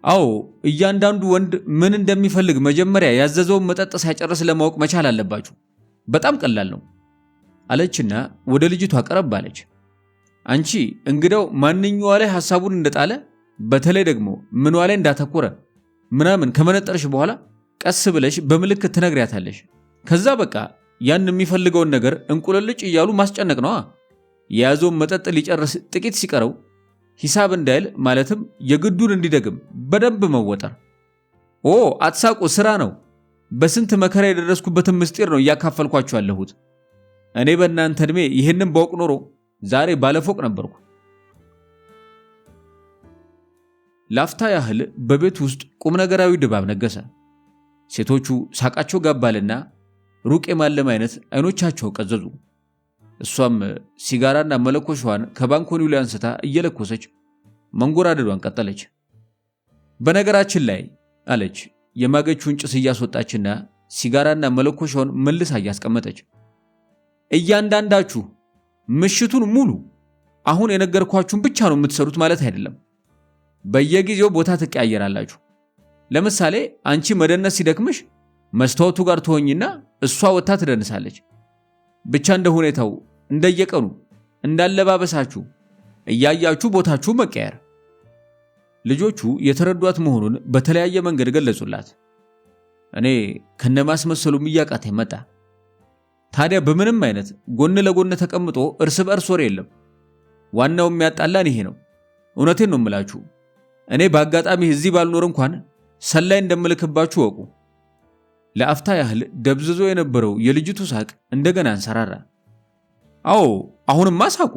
አዎ እያንዳንዱ ወንድ ምን እንደሚፈልግ መጀመሪያ ያዘዘውን መጠጥ ሳይጨርስ ለማወቅ መቻል አለባችሁ። በጣም ቀላል ነው አለችና ወደ ልጅቷ ቀረብ አለች። አንቺ እንግዳው ማንኛዋ ላይ ሐሳቡን እንደጣለ በተለይ ደግሞ ምኗ ላይ እንዳተኮረ ምናምን ከመነጠርሽ በኋላ ቀስ ብለሽ በምልክት ትነግሪያታለሽ። ከዛ በቃ ያን የሚፈልገውን ነገር እንቁልልጭ እያሉ ማስጨነቅ ነዋ። የያዘውን መጠጥ ሊጨርስ ጥቂት ሲቀረው ሂሳብ እንዳይል ማለትም የግዱን እንዲደግም በደንብ መወጠር። ኦ አትሳቁ፣ ስራ ነው። በስንት መከራ የደረስኩበትን ምስጢር ነው እያካፈልኳችሁ ያለሁት። እኔ በእናንተ ዕድሜ ይህንን ባውቅ ኖሮ ዛሬ ባለፎቅ ነበርኩ። ላፍታ ያህል በቤት ውስጥ ቁም ነገራዊ ድባብ ነገሰ። ሴቶቹ ሳቃቸው ጋባልና ሩቅ የማለም አይነት አይኖቻቸው ቀዘዙ። እሷም ሲጋራና መለኮሻዋን ከባንኮኒው ላይ አንስታ እየለኮሰች መንጎራደዷን ቀጠለች። በነገራችን ላይ አለች የማገቹን ጭስ እያስወጣችና ሲጋራና መለኮሻውን መልሳ እያስቀመጠች፣ እያንዳንዳችሁ ምሽቱን ሙሉ አሁን የነገርኳችሁን ብቻ ነው የምትሰሩት ማለት አይደለም። በየጊዜው ቦታ ትቀያየራላችሁ። ለምሳሌ አንቺ መደነስ ሲደክምሽ መስታወቱ ጋር ትሆኝና እሷ ወጣ ትደንሳለች። ብቻ እንደ ሁኔታው እንደየቀኑ እንዳለባበሳችሁ እያያችሁ ቦታችሁ መቀየር። ልጆቹ የተረዷት መሆኑን በተለያየ መንገድ ገለጹላት። እኔ ከነማስመሰሉም እያቃተኝ መጣ። ታዲያ በምንም አይነት ጎን ለጎን ተቀምጦ እርስ በእርስ ወሬ የለም። ዋናው የሚያጣላን ይሄ ነው። እውነቴን ነው የምላችሁ። እኔ በአጋጣሚ እዚህ ባልኖር እንኳን ሰላይ እንደምልክባችሁ ወቁ። ለአፍታ ያህል ደብዝዞ የነበረው የልጅቱ ሳቅ እንደገና አንሰራራ። አዎ አሁንማ ሳቁ።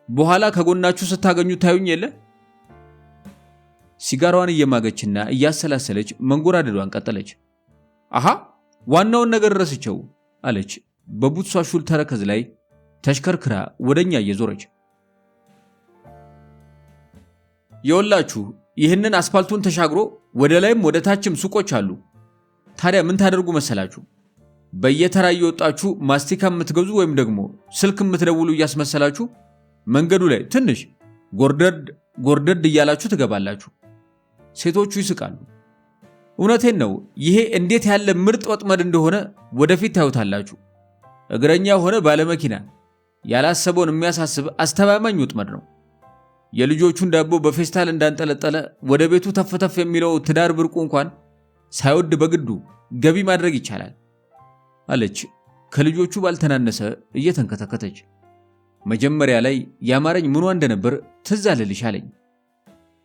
በኋላ ከጎናችሁ ስታገኙ ታዩኝ የለ። ሲጋራዋን እየማገችና እያሰላሰለች መንጎራደዷን ቀጠለች። አሃ ዋናውን ነገር ረስቸው አለች በቡትሷ ሹል ተረከዝ ላይ ተሽከርክራ ወደኛ እየዞረች። የወላችሁ ይህንን አስፓልቱን ተሻግሮ ወደ ላይም ወደ ታችም ሱቆች አሉ። ታዲያ ምን ታደርጉ መሰላችሁ? በየተራ እየወጣችሁ ማስቲካ የምትገዙ ወይም ደግሞ ስልክ የምትደውሉ እያስመሰላችሁ መንገዱ ላይ ትንሽ ጎርደድ እያላችሁ ትገባላችሁ። ሴቶቹ ይስቃሉ። እውነቴን ነው። ይሄ እንዴት ያለ ምርጥ ወጥመድ እንደሆነ ወደፊት ታዩታላችሁ። እግረኛ ሆነ ባለመኪና ያላሰበውን የሚያሳስብ አስተማማኝ ወጥመድ ነው። የልጆቹን ዳቦ በፌስታል እንዳንጠለጠለ ወደ ቤቱ ተፍተፍ የሚለው ትዳር ብርቁ እንኳን ሳይወድ በግዱ ገቢ ማድረግ ይቻላል አለች ከልጆቹ ባልተናነሰ እየተንከተከተች። መጀመሪያ ላይ ያማረኝ ምኗ እንደነበር ትዝ አለልሽ አለኝ።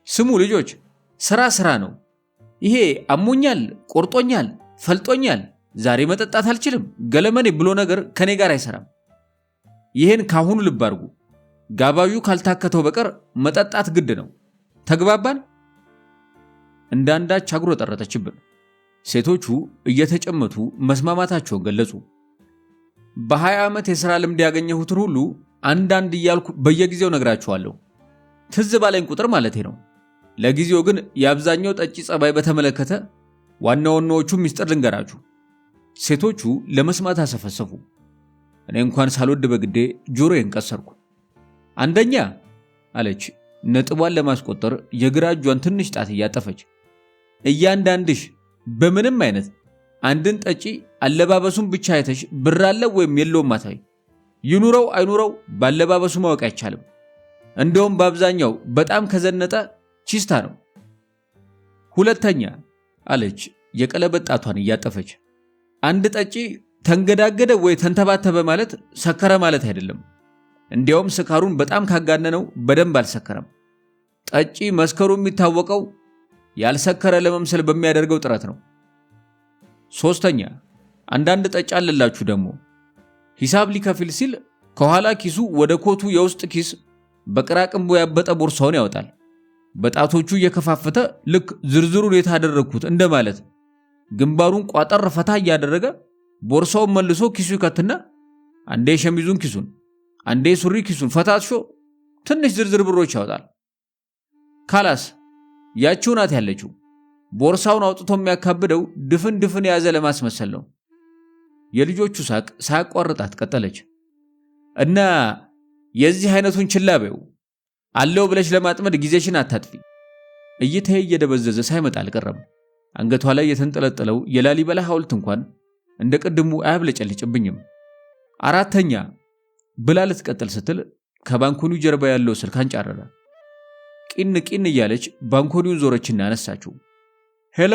ስሙ ልጆች፣ ስራ ነው። ይሄ አሞኛል፣ ቆርጦኛል፣ ፈልጦኛል፣ ዛሬ መጠጣት አልችልም ገለመኔ ብሎ ነገር ከኔ ጋር አይሰራም። ይሄን ካሁኑ ልብ አድርጉ። ጋባዡ ካልታከተው በቀር መጠጣት ግድ ነው። ተግባባን? እንዳንዳች አጉሮ ጠረጠችብን። ሴቶቹ እየተጨመቱ መስማማታቸውን ገለጹ። በ20 ዓመት የሥራ ልምድ ያገኘሁትን ሁሉ አንዳንድ እያልኩ በየጊዜው ነግራችኋለሁ። ትዝ ባለኝ ቁጥር ማለቴ ነው። ለጊዜው ግን የአብዛኛው ጠጪ ጸባይ በተመለከተ ዋና ዋናዎቹ ሚስጥር ልንገራችሁ። ሴቶቹ ለመስማት አሰፈሰፉ። እኔ እንኳን ሳልወድ በግዴ ጆሮዬን ቀሰርኩ። አንደኛ አለች ነጥቧን ለማስቆጠር የግራ እጇን ትንሽ ጣት እያጠፈች፣ እያንዳንድሽ በምንም አይነት አንድን ጠጪ አለባበሱን ብቻ አይተሽ ብር አለው ወይም የለውም አታይ። ይኑረው አይኑረው ባለባበሱ ማወቅ አይቻልም። እንደውም በአብዛኛው በጣም ከዘነጠ ቺስታ ነው። ሁለተኛ አለች የቀለበት ጣቷን እያጠፈች፣ አንድ ጠጪ ተንገዳገደ ወይ ተንተባተበ ማለት ሰከረ ማለት አይደለም። እንዲያውም ስካሩን በጣም ካጋነነው በደንብ አልሰከረም። ጠጪ መስከሩ የሚታወቀው ያልሰከረ ለመምሰል በሚያደርገው ጥረት ነው። ሶስተኛ አንዳንድ ጠጪ አለላችሁ ደግሞ ሂሳብ ሊከፍል ሲል ከኋላ ኪሱ ወደ ኮቱ የውስጥ ኪስ በቅራቅንቦ ያበጠ ቦርሳውን ያወጣል። በጣቶቹ እየከፋፈተ ልክ ዝርዝሩን የታደረግኩት እንደማለት ግንባሩን ቋጠር ፈታ እያደረገ ቦርሳውን መልሶ ኪሱ ይከትና አንዴ ሸሚዙን ኪሱን አንዴ ሱሪ ኪሱን ፈታትሾ ትንሽ ዝርዝር ብሮች ያወጣል። ካላስ ያቺው ናት ያለችው። ቦርሳውን አውጥቶ የሚያካብደው ድፍን የያዘ ለማስመሰል ነው። የልጆቹ ሳቅ ሳያቋርጣት ቀጠለች። እና የዚህ አይነቱን ችላ በይው አለው ብለሽ ለማጥመድ ጊዜሽን አታጥፊ። እይታዬ እየደበዘዘ ሳይመጣ አልቀረም። አንገቷ ላይ የተንጠለጠለው የላሊበላ ሐውልት እንኳን እንደ ቅድሙ አያብለጨልጭብኝም። አራተኛ ብላ ልትቀጥል ስትል ከባንኮኒው ጀርባ ያለው ስልክ አንጫረረ። ቂን እያለች ባንኮኒውን ዞረችና አነሳችው። ሄሎ፣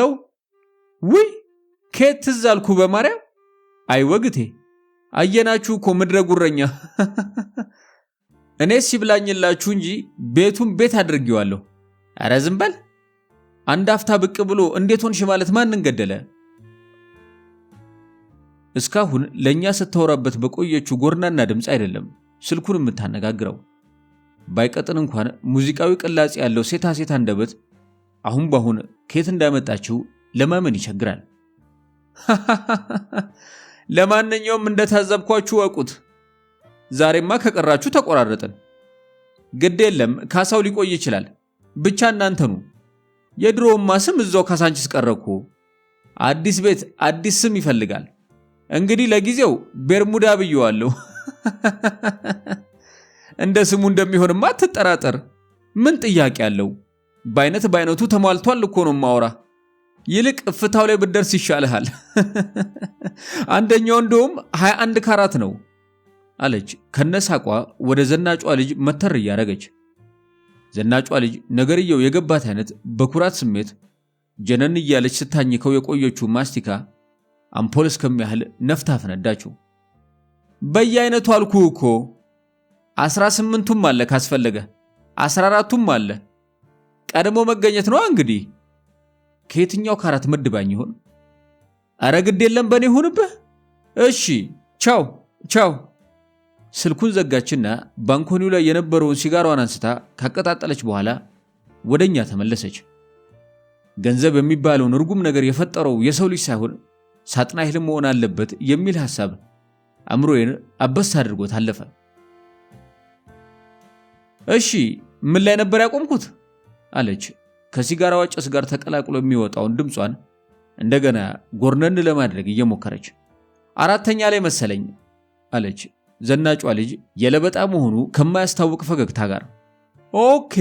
ውይ ከየት ትዝ አልኩ በማርያም። አይ ወግቴ አየናችሁ እኮ ምድረ ጉረኛ። እኔስ ይብላኝላችሁ እንጂ ቤቱን ቤት አድርጌዋለሁ። ኧረ ዝም በል። አንድ አፍታ ብቅ ብሎ እንዴት ሆንሽ ማለት ማንን ገደለ? እስካሁን ለኛ ስታወራበት በቆየችው ጎርናና ድምፅ አይደለም ስልኩን የምታነጋግረው። ባይቀጥን እንኳን ሙዚቃዊ ቅላጽ ያለው ሴታ አንደበት አሁን ባሁን ከየት እንዳመጣችው ለማመን ይቸግራል። ለማንኛውም እንደታዘብኳችሁ ወቁት። ዛሬማ ከቀራችሁ ተቆራረጥን። ግድ የለም ካሳው ሊቆይ ይችላል። ብቻ እናንተኑ። የድሮውማ ስም እዛው ካሳንቺስ ቀረኩ። አዲስ ቤት አዲስ ስም ይፈልጋል። እንግዲህ ለጊዜው ቤርሙዳ ብየዋለሁ። እንደ ስሙ እንደሚሆንማ አትጠራጠር። ምን ጥያቄ አለው? በአይነቱ ተሟልቷል እኮ ነው ማውራ። ይልቅ እፍታው ላይ ብደርስ ይሻልሃል። አንደኛው እንደውም 21 ካራት ነው አለች ከነሳቋ ወደ ዘናጯ ልጅ መተር እያረገች። ዘናጯ ልጅ ነገርየው የገባት አይነት በኩራት ስሜት ጀነን እያለች ስታኝከው የቆየችው ማስቲካ አምፖል እስከሚያህል ነፍታ ፈነዳችው። በየአይነቱ አልኩ እኮ 18ቱም አለ፣ ካስፈለገ 14ቱም አለ። ቀድሞ መገኘት ነው እንግዲህ። ከየትኛው ካራት መድባኝ ይሆን? አረ ግድ የለም በኔ ሆንብህ። እሺ ቻው። ስልኩን ዘጋችና ባንኮኒው ላይ የነበረውን ሲጋራዋን አንስታ ካቀጣጠለች በኋላ ወደኛ ተመለሰች። ገንዘብ የሚባለውን እርጉም ነገር የፈጠረው የሰው ልጅ ሳይሆን ሳጥናኤል መሆን አለበት የሚል ሐሳብ አእምሮዬን አበስ አድርጎ ታለፈ። እሺ ምን ላይ ነበር ያቆምኩት? አለች ከሲጋራዋ ጭስ ጋር ተቀላቅሎ የሚወጣውን ድምጿን እንደገና ጎርነን ለማድረግ እየሞከረች። 4ኛ ላይ መሰለኝ አለች ዘናጯ ልጅ የለበጣ መሆኑ ከማያስታውቅ ፈገግታ ጋር። ኦኬ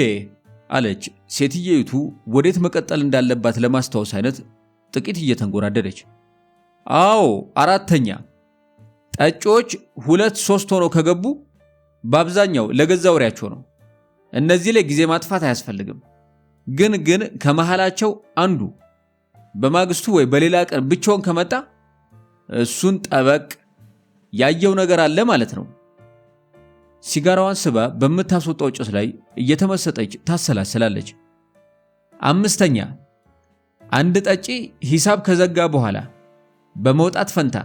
አለች ሴትየይቱ ወዴት መቀጠል እንዳለባት ለማስታወስ አይነት ጥቂት እየተንጎራደደች። አዎ 4ኛ። ጠጪዎች 2-3 ሆነው ከገቡ በአብዛኛው ለገዛ ወሬያቸው ነው። እነዚህ ላይ ጊዜ ማጥፋት አያስፈልግም። ግን ከመሃላቸው አንዱ በማግስቱ ወይ በሌላ ቀን ብቻውን ከመጣ እሱን ጠበቅ ያየው ነገር አለ ማለት ነው። ሲጋራዋን ስባ በምታስወጣው ጭስ ላይ እየተመሰጠች ታሰላስላለች። 5ኛ አንድ ጠጪ ሂሳብ ከዘጋ በኋላ በመውጣት ፈንታ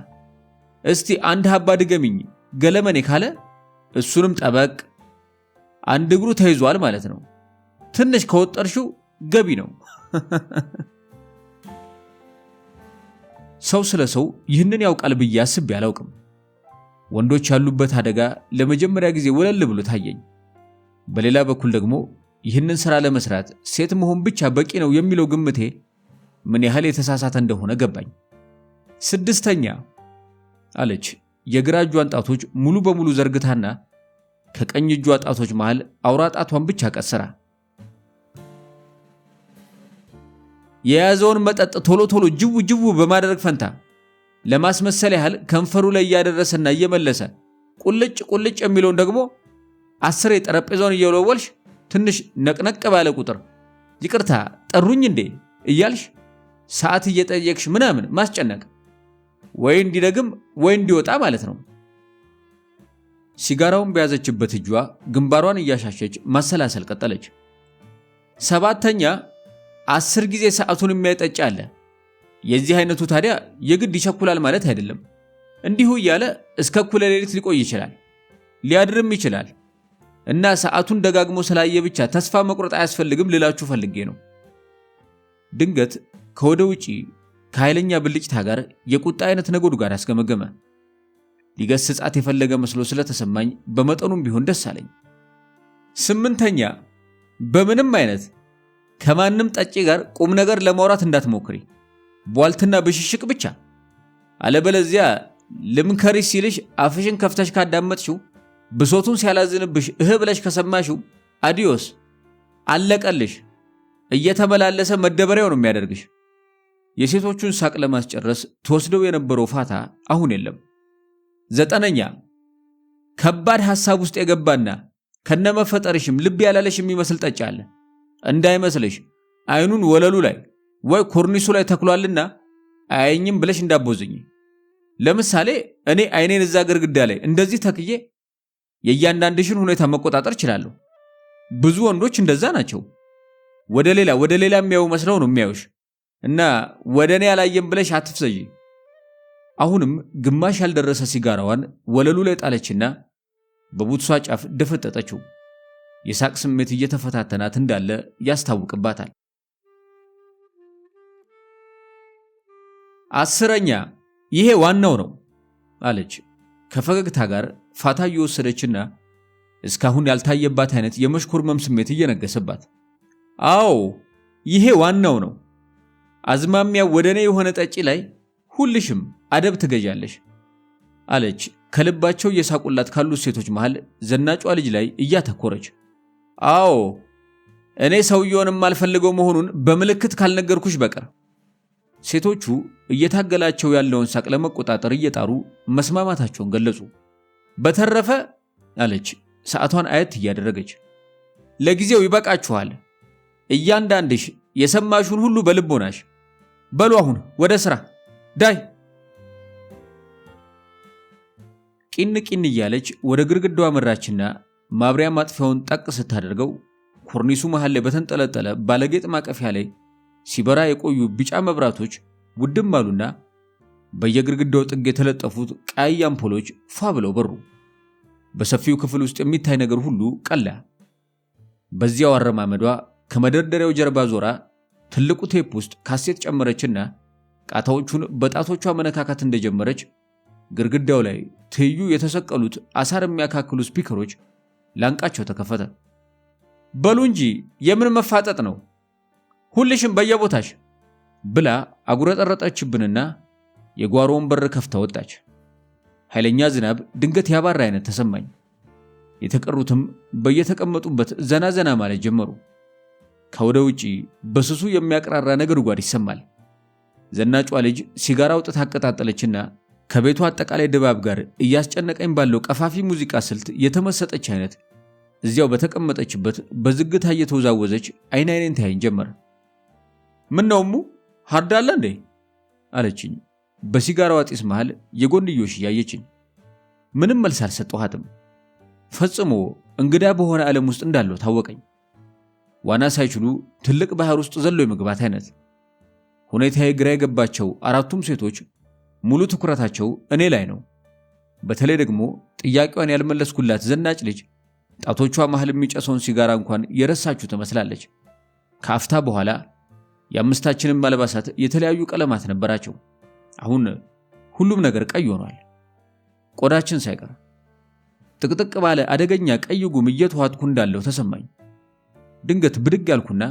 እስቲ አንድ ሀባ ድገሚኝ ገለመኔ ካለ እሱንም ጠበቅ፣ አንድ እግሩ ተይዟል ማለት ነው። ትንሽ ከወጠርሽው ገቢ ነው። ሰው ስለ ሰው ይህንን ያውቃል ብዬ አስቤ አላውቅም። ወንዶች ያሉበት አደጋ ለመጀመሪያ ጊዜ ወለል ብሎ ታየኝ። በሌላ በኩል ደግሞ ይህንን ሥራ ለመስራት ሴት መሆን ብቻ በቂ ነው የሚለው ግምቴ ምን ያህል የተሳሳተ እንደሆነ ገባኝ። 6ኛ አለች የግራ እጇን ጣቶች ሙሉ በሙሉ ዘርግታና ከቀኝ እጇ ጣቶች መሃል አውራ ጣቷን ብቻ ቀስራ የያዘውን መጠጥ ቶሎ ቶሎ ጅው በማድረግ ፈንታ ለማስመሰል ያህል ከንፈሩ ላይ እያደረሰና እየመለሰ ቁልጭ የሚለውን ደግሞ 10 ጠረጴዛውን እየወለወልሽ ትንሽ ነቅነቅ ባለ ቁጥር ይቅርታ ጠሩኝ እንዴ እያልሽ ሰዓት እየጠየቅሽ ምናምን ማስጨነቅ ወይ እንዲደግም ወይ እንዲወጣ ማለት ነው። ሲጋራውን በያዘችበት እጇ ግንባሯን እያሻሸች ማሰላሰል ቀጠለች። 7ኛ 10 ጊዜ ሰዓቱን የሚያጠጭ አለ። የዚህ አይነቱ ታዲያ የግድ ይቸኩላል ማለት አይደለም። እንዲሁ እያለ እስከ እኩለ ሌሊት ሊቆይ ይችላል፣ ሊያድርም ይችላል። እና ሰዓቱን ደጋግሞ ስላየ ብቻ ተስፋ መቁረጥ አያስፈልግም ልላችሁ ፈልጌ ነው። ድንገት ከወደ ውጪ ከኃይለኛ ብልጭታ ጋር የቁጣ አይነት ነጎድጓድ አስገመገመ። ሊገስጻት የፈለገ መስሎ ስለተሰማኝ በመጠኑም ቢሆን ደስ አለኝ። 8ኛ በምንም አይነት ከማንም ጠጪ ጋር ቁም ነገር ለማውራት እንዳትሞክሪ፣ ቧልትና ብሽሽቅ ብቻ። አለበለዚያ ልምከሪ ሲልሽ አፍሽን ከፍተሽ ካዳመጥሽው፣ ብሶቱን ሲያላዝንብሽ ብለሽ ከሰማሽው አዲዮስ አለቀልሽ። እየተመላለሰ መደበሪያው ነው የሚያደርግሽ። የሴቶቹን ሳቅ ለማስጨረስ ተወስደው የነበረው ፋታ አሁን የለም። 9ኛ ከባድ ሐሳብ ውስጥ የገባና ከነመፈጠርሽም ልብ ያላለሽ የሚመስል ጠጪ አለ። እንዳይመስልሽ አይኑን ወለሉ ላይ ወይ ኮርኒሱ ላይ ተክሏልና አያኝም ብለሽ እንዳቦዝኝ። ለምሳሌ እኔ አይኔን እዛ ግድግዳ ላይ እንደዚህ ተክዬ የእያንዳንድሽን ሁኔታ መቆጣጠር እችላለሁ። ብዙ ወንዶች እንደዛ ናቸው። ወደ ሌላ የሚያዩ መስለው ነው የሚያዩሽ እና ወደ እኔ ያላየም ብለሽ አትፍሰጂ። አሁንም ግማሽ ያልደረሰ ሲጋራዋን ወለሉ ላይ ጣለችና በቡትሷ ጫፍ ደፈጠጠችው። የሳቅ ስሜት እየተፈታተናት እንዳለ ያስታውቅባታል። 10ኛ ይሄ ዋናው ነው አለች ከፈገግታ ጋር ፋታ እየወሰደችና እስካሁን ያልታየባት አይነት የመሽኮርመም ስሜት እየነገሰባት። አዎ ይሄ ዋናው ነው። አዝማሚያው ወደ እኔ የሆነ ጠጪ ላይ ሁልሽም አደብ ትገዣለሽ አለች ከልባቸው እየሳቁላት ካሉት ሴቶች መሃል ዘናጯ ልጅ ላይ እያተኮረች። አዎ እኔ ሰውየውን የማልፈልገው መሆኑን በምልክት ካልነገርኩሽ በቀር። ሴቶቹ እየታገላቸው ያለውን ሳቅ ለመቆጣጠር እየጣሩ መስማማታቸውን ገለጹ። በተረፈ አለች ሰዓቷን አየት እያደረገች፣ ለጊዜው ይበቃችኋል። እያንዳንድሽ የሰማሹን ሁሉ በልቦናሽ በሉ። አሁን ወደ ሥራ ዳይ። ቂን እያለች ወደ ግድግዳዋ መራችና ማብሪያ ማጥፊያውን ጠቅ ስታደርገው ኮርኒሱ መሃል ላይ በተንጠለጠለ ባለጌጥ ማቀፊያ ላይ ሲበራ የቆዩ ቢጫ መብራቶች ውድም አሉና በየግድግዳው ጥግ የተለጠፉት ቀይ አምፖሎች ፋ ብለው በሩ። በሰፊው ክፍል ውስጥ የሚታይ ነገር ሁሉ ቀላ። በዚያው አረማመዷ ከመደርደሪያው ጀርባ ዞራ ትልቁ ቴፕ ውስጥ ካሴት ጨመረችና ቃታዎቹን በጣቶቿ መነካካት እንደጀመረች ግድግዳው ላይ ትይዩ የተሰቀሉት አሳር የሚያካክሉ ስፒከሮች ላንቃቸው ተከፈተ። በሉ እንጂ የምን መፋጠጥ ነው? ሁልሽም በየቦታሽ ብላ አጉረጠረጠችብንና የጓሮውን በር ከፍታ ወጣች። ኃይለኛ ዝናብ ድንገት ያባራ አይነት ተሰማኝ። የተቀሩትም በየተቀመጡበት ዘና ዘና ማለት ጀመሩ። ከወደ ውጪ በስሱ የሚያቀራራ ነጎድጓድ ይሰማል። ዘናጯ ልጅ ሲጋራ አውጥታ አቀጣጠለችና ከቤቱ አጠቃላይ ድባብ ጋር እያስጨነቀኝ ባለው ቀፋፊ ሙዚቃ ስልት የተመሰጠች አይነት እዚያው በተቀመጠችበት በዝግታ እየተወዛወዘች አይኔን ታየኝ ጀመር። ምን ነው እሙ ሀርድ አለ እንዴ አለችኝ። በሲጋራዋ ጢስ መሃል የጎንዮሽ እያየችኝ ምንም መልስ አልሰጠኋትም። ፈጽሞ እንግዳ በሆነ ዓለም ውስጥ እንዳለው ታወቀኝ። ዋና ሳይችሉ ትልቅ ባህር ውስጥ ዘሎ የመግባት አይነት ሁኔታዬ ግራ የገባቸው አራቱም ሴቶች ሙሉ ትኩረታቸው እኔ ላይ ነው። በተለይ ደግሞ ጥያቄዋን ያልመለስኩላት ዘናጭ ልጅ ጣቶቿ መሃል የሚጨሰውን ሲጋራ እንኳን የረሳችሁ ትመስላለች። ከአፍታ በኋላ የአምስታችንም አልባሳት የተለያዩ ቀለማት ነበራቸው። አሁን ሁሉም ነገር ቀይ ሆኗል፣ ቆዳችን ሳይቀር። ጥቅጥቅ ባለ አደገኛ ቀይ ጉም እየተዋጥኩ እንዳለው ተሰማኝ። ድንገት ብድግ ያልኩና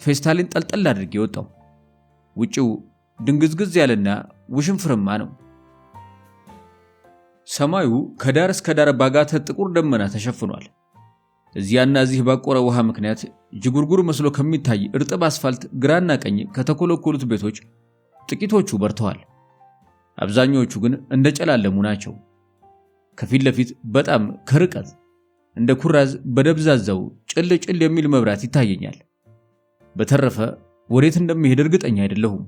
ፌስታሊን ጠልጠል አድርጌ ወጣሁ። ውጪው ድንግዝግዝ ያለና ውሽንፍርማ ነው። ሰማዩ ከዳር እስከ ዳር ባጋተ ጥቁር ደመና ተሸፍኗል። እዚያና እዚህ ባቆረ ውሃ ምክንያት ጅጉርጉር መስሎ ከሚታይ እርጥብ አስፋልት ግራና ቀኝ ከተኮለኮሉት ቤቶች ጥቂቶቹ በርተዋል። አብዛኞቹ ግን እንደጨላለሙ ናቸው። ከፊት ለፊት በጣም ከርቀት እንደ ኩራዝ በደብዛዛው ጭል ጭል የሚል መብራት ይታየኛል። በተረፈ ወዴት እንደሚሄድ እርግጠኛ አይደለሁም።